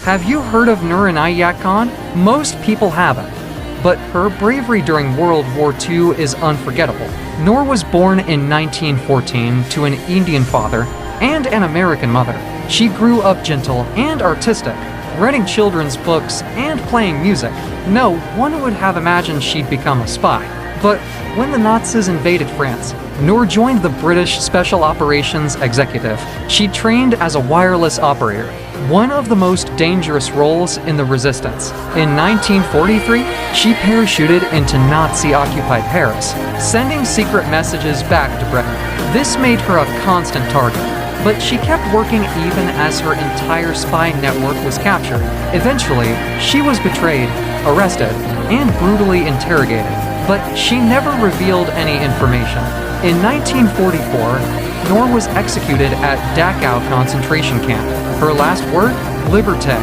Have you heard of Nur Inayat Khan? Most people haven't. But her bravery during World War II is unforgettable. Nur was born in 1914 to an Indian father and an American mother. She grew up gentle and artistic, writing children's books and playing music. No one would have imagined she'd become a spy. But when the Nazis invaded France, Nur joined the British Special Operations Executive. She trained as a wireless operator, one of the most dangerous roles in the resistance. In 1943, she parachuted into Nazi-occupied Paris, sending secret messages back to Britain. This made her a constant target, but she kept working even as her entire spy network was captured. Eventually, she was betrayed, arrested, and brutally interrogated, but she never revealed any information. In 1944, Nur was executed at Dachau concentration camp. Her last word? Liberté,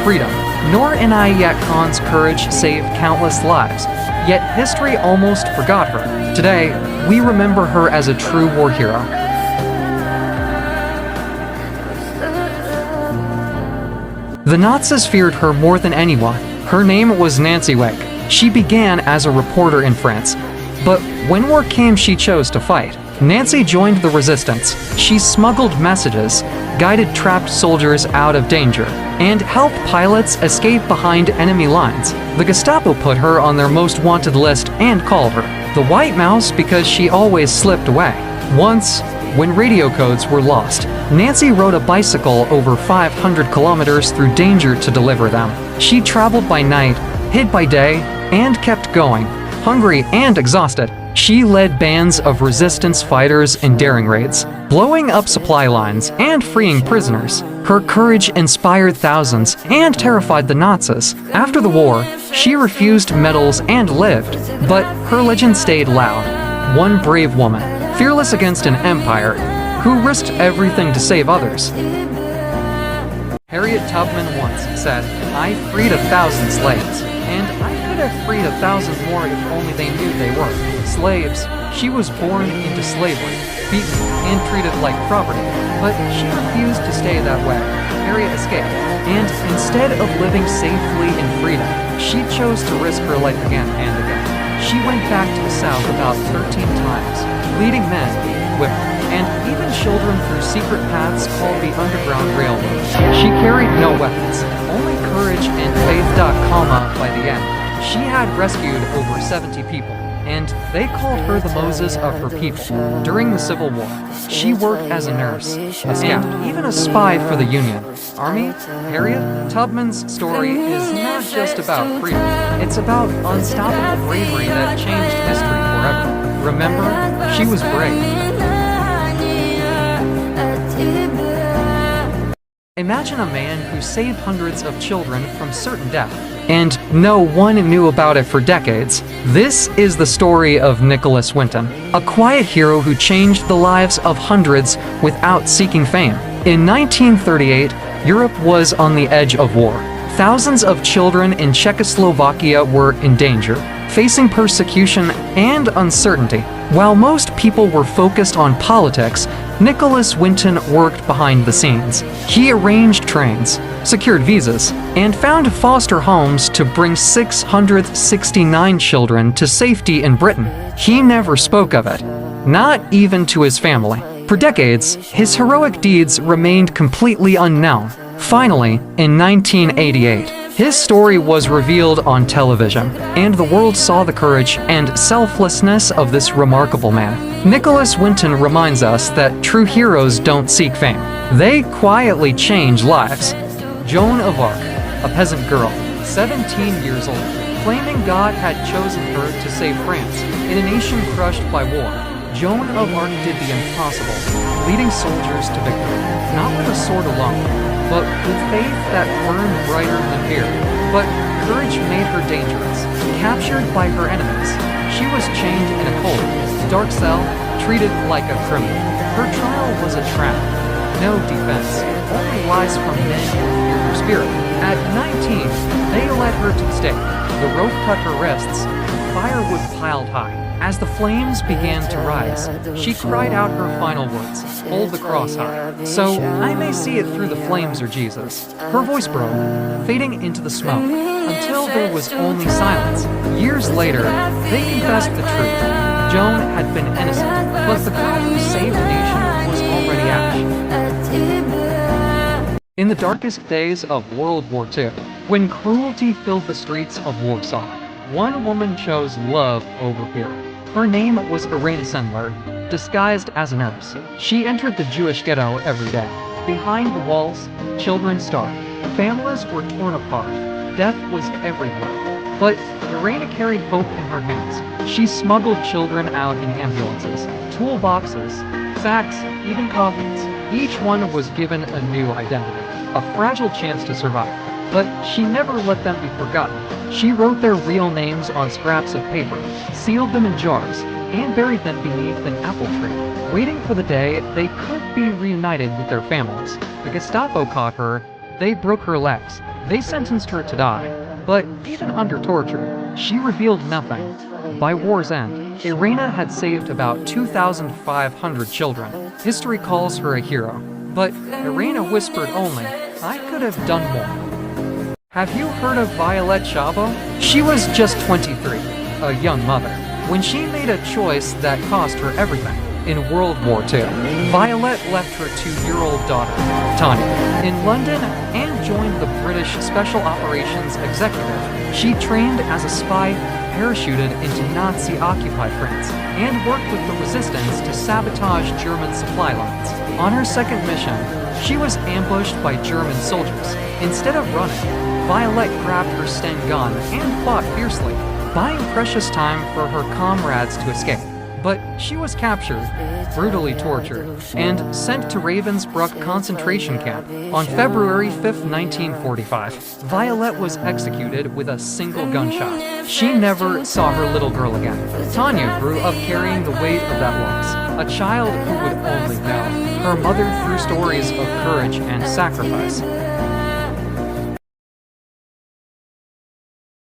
freedom. Nur Inayat Khan's courage saved countless lives, yet history almost forgot her. Today, we remember her as a true war hero. The Nazis feared her more than anyone. Her name was Nancy Wake. She began as a reporter in France, but when war came, she chose to fight. Nancy joined the resistance. She smuggled messages, guided trapped soldiers out of danger, and helped pilots escape behind enemy lines. The Gestapo put her on their most wanted list and called her the White Mouse because she always slipped away. Once, when radio codes were lost, Nancy rode a bicycle over 500 kilometers through danger to deliver them. She traveled by night, hid by day, and kept going. Hungry and exhausted, she led bands of resistance fighters in daring raids, blowing up supply lines and freeing prisoners. Her courage inspired thousands and terrified the Nazis. After the war, she refused medals and lived, but her legend stayed loud. One brave woman, fearless against an empire, who risked everything to save others. Harriet Tubman once said, "I freed 1,000 slaves, and I could have freed 1,000 more if only they knew they were slaves." She was born into slavery, beaten and treated like property, but she refused to stay that way. Harriet escaped, and instead of living safely in freedom, she chose to risk her life again and again. She went back to the South about 13 times, leading men, women, and even children through secret paths called the Underground Railroad. She carried no weapons, only courage and faith. By the end, she had rescued over 70 people, and they called her the Moses of her people. During the Civil War, she worked as a nurse, a scout, even a spy for the Union Army. Harriet Tubman's story is not just about freedom, it's about unstoppable bravery that changed history forever. Remember, she was brave. Imagine a man who saved hundreds of children from certain death, and no one knew about it for decades. This is the story of Nicholas Winton, a quiet hero who changed the lives of hundreds without seeking fame. In 1938, Europe was on the edge of war. Thousands of children in Czechoslovakia were in danger, facing persecution and uncertainty. While most people were focused on politics, Nicholas Winton worked behind the scenes. He arranged trains, secured visas, and found foster homes to bring 669 children to safety in Britain. He never spoke of it, not even to his family. For decades, his heroic deeds remained completely unknown. Finally, in 1988, his story was revealed on television, and the world saw the courage and selflessness of this remarkable man. Nicholas Winton reminds us that true heroes don't seek fame. They quietly change lives. Joan of Arc, a peasant girl, 17 years old, claiming God had chosen her to save France in a nation crushed by war. Joan of Arc did the impossible, leading soldiers to victory, not with a sword alone, but with faith that burned brighter than fear. But courage made her dangerous. Captured by her enemies, she was chained in a cold, dark cell, treated like a criminal. Her trial was a trap. No defense, only lies from men who fear her spirit. At 19, they led her to the stake. The rope cut her wrists, firewood piled high. As the flames began to rise, she cried out her final words, "Hold the cross high, so I may see it through the flames, or Jesus." Her voice broke, fading into the smoke, until there was only silence. Years later, they confessed the truth. Joan had been innocent, but the girl who saved the nation was already ash. In the darkest days of World War II, when cruelty filled the streets of Warsaw, one woman chose love over fear. Her name was Irena Sendler. Disguised as a nurse, she entered the Jewish ghetto every day. Behind the walls, children starved. Families were torn apart. Death was everywhere. But Irena carried hope in her hands. She smuggled children out in ambulances, toolboxes, sacks, even coffins. Each one was given a new identity, a fragile chance to survive. But she never let them be forgotten. She wrote their real names on scraps of paper, sealed them in jars, and buried them beneath an apple tree, waiting for the day they could be reunited with their families. The Gestapo caught her. They broke her legs. They sentenced her to die. But even under torture, she revealed nothing. By war's end, Irena had saved about 2,500 children. History calls her a hero. But Irena whispered only, "I could have done more." Have you heard of Violette Szabo? She was just 23, a young mother, when she made a choice that cost her everything. In World War II, Violette left her 2-year-old daughter, Tanya, in London and joined the British Special Operations Executive. She trained as a spy, parachuted into Nazi-occupied France, and worked with the resistance to sabotage German supply lines. On her second mission, she was ambushed by German soldiers. Instead of running, Violette grabbed her Sten gun and fought fiercely, buying precious time for her comrades to escape. But she was captured, brutally tortured, and sent to Ravensbrück concentration camp. On February 5, 1945, Violette was executed with a single gunshot. She never saw her little girl again. Tanya grew up carrying the weight of that loss, a child who would only know her mother through stories of courage and sacrifice.